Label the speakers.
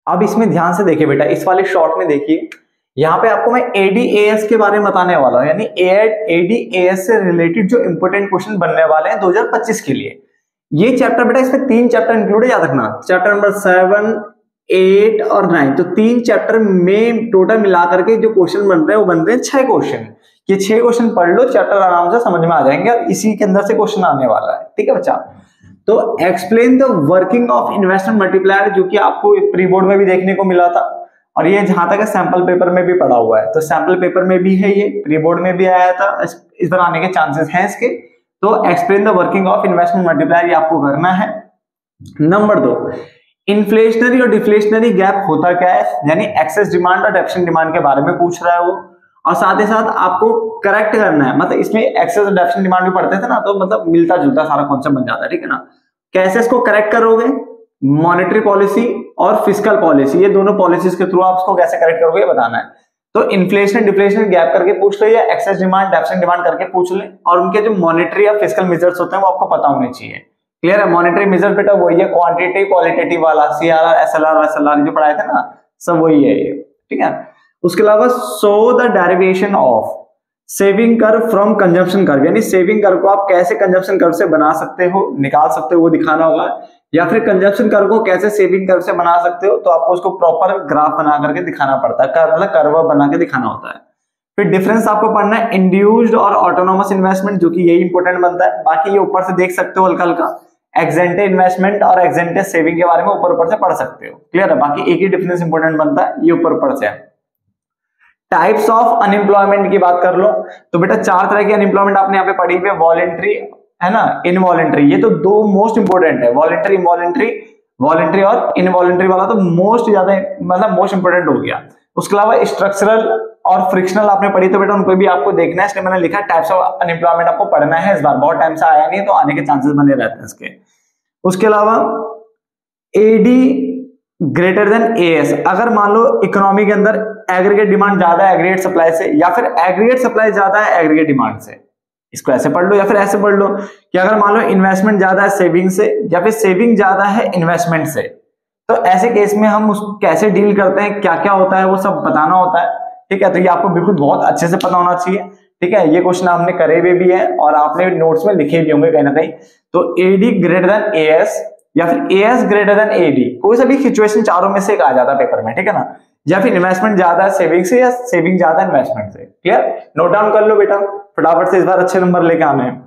Speaker 1: अब इसमें ध्यान से देखिए बेटा, इस वाले शॉर्ट में देखिए, यहाँ पे आपको मैं एडीएएस के बारे में बताने वाला हूँ, यानी एडीएएस से रिलेटेड जो इंपोर्टेंट क्वेश्चन बनने वाले हैं 2025 के लिए। ये चैप्टर बेटा, इसमें 3 चैप्टर इंक्लूड है, याद रखना, चैप्टर नंबर 7, 8 और 9। तो 3 चैप्टर में टोटल मिला करके जो क्वेश्चन बन रहे हैं वो बन रहे हैं 6 क्वेश्चन। ये 6 क्वेश्चन पढ़ लो, चैप्टर आराम से समझ में आ जाएंगे और इसी के अंदर से क्वेश्चन आने वाला है। ठीक है बच्चा, तो explain the working of investment multiplier, जो कि आपको प्री बोर्ड में भी देखने को मिला था और ये जहां तक सैंपल पेपर में भी पड़ा हुआ है। तो सैंपल पेपर में भी है, ये प्री बोर्ड में भी आया था, इस बार आने के चांसेस हैं इसके। तो explain the working of investment multiplier, ये आपको करना है। नंबर 2, इन्फ्लेशनरी और डिफ्लेशनरी गैप होता क्या है, यानी एक्सेस डिमांड और डेफिशिएंट डिमांड के बारे में पूछ रहा है वो, और साथ ही साथ आपको करेक्ट करना है। मतलब इसमें एक्सेस और डेफिशिएंट डिमांड भी पढ़ते थे ना, तो मतलब मिलता जुलता सारा कॉन्सेप्ट बन जाता है। ठीक है ना, कैसे इसको करेक्ट करोगे, मॉनेटरी पॉलिसी और फिस्कल पॉलिसी, ये दोनों पॉलिसीज के थ्रू आप इसको कैसे करेक्ट करोगे ये बताना है। तो इन्फ्लेशन डिफ्लेशन गैप करके पूछ ले, या एक्सेस डिमांड डेफिशिएंट डिमांड करके पूछ ले, और उनके जो मॉनेटरी या फिस्कल मेजर्स होते हैं वो आपको पता होने चाहिए। क्लियर है? मॉनेटरी मेजर बेटा वही है क्वांटिटेटिव क्वालिटेटिव वाला, सीआरआर एसएलआर एसएलआर जो पढ़ाए थे ना, सब वही है ये। ठीक है, उसके अलावा show the derivation of saving curve from consumption curve, यानी सेविंग कर्व को आप कैसे कंजम्पशन कर्व से बना सकते हो, निकाल सकते हो, वो दिखाना होगा। या फिर कंजम्पशन कर्व को कैसे सेविंग कर्व से बना सकते हो, तो आपको उसको प्रॉपर ग्राफ बना करके दिखाना पड़ता है, मतलब कर्व बना के दिखाना होता है। फिर डिफरेंस आपको पढ़ना है इंड्यूस्ड और ऑटोनोमस इन्वेस्टमेंट, जो कि यही इंपॉर्टेंट बनता है। बाकी ये ऊपर से देख सकते हो हल्का हल्का, एक्सेंटे इन्वेस्टमेंट और एक्सेंटे सेविंग के बारे में ऊपर ऊपर से पढ़ सकते हो। क्लियर है? बाकी एक ही डिफरेंस इंपॉर्टेंट बनता है, ये ऊपर ऊपर से है। टाइप्स ऑफ अनएम्प्लॉयमेंट की बात कर लो तो बेटा 4 तरह की अनएम्प्लॉयमेंट आपने यहाँ पे पढ़ी हुई है, वॉलेंट्री है ना, इनवॉलेंट्री, ये तो 2 मोस्ट इंपोर्टेंट है, वॉलेंट्री इनवॉलेंट्री, वॉलेंट्री और इनवॉलेंट्री वाला तो मोस्ट ज्यादा मतलब मोस्ट इंपोर्टेंट हो गया। उसके अलावा स्ट्रक्चरल और फ्रिक्शनल आपने पढ़ी, तो बेटा उनको भी आपको देखना है, इसलिए मैंने लिखा टाइप्स ऑफ अनएम्प्लॉयमेंट आपको पढ़ना है इस बार, बहुत टाइम से आया नहीं है तो आने के चांसेस बने रहते हैं इसके। उसके अलावा एडी ग्रेटर देन एएस, अगर मान लो इकोनॉमी के अंदर एग्रीगेट डिमांड ज्यादा है एग्रीगेट सप्लाई से, या फिर एग्रीगेट सप्लाई ज्यादा है एग्रीगेट डिमांड से, इसको ऐसे पढ़ लो, या फिर ऐसे पढ़ लो कि अगर मान लो इन्वेस्टमेंट ज्यादा है सेविंग से, या फिर सेविंग ज्यादा है इन्वेस्टमेंट से, तो ऐसे केस में हम उसको कैसे डील करते हैं, क्या क्या होता है वो सब बताना होता है। ठीक है, तो ये आपको बिल्कुल बहुत अच्छे से पता होना चाहिए। ठीक है, ये क्वेश्चन आपने करे हुए भी है और आपने नोट्स में लिखे भी होंगे कहीं ना कहीं। तो एडी ग्रेटर देन एएस या फिर एएस ग्रेटर देन एडी, कोई सा भी सिचुएशन चारों में से एक आ जाता है पेपर में। ठीक है ना, या फिर इन्वेस्टमेंट ज्यादा है सेविंग से, या सेविंग ज्यादा इन्वेस्टमेंट से। क्लियर? नोट डाउन कर लो बेटा फटाफट से, इस बार अच्छे नंबर लेके आने हैं।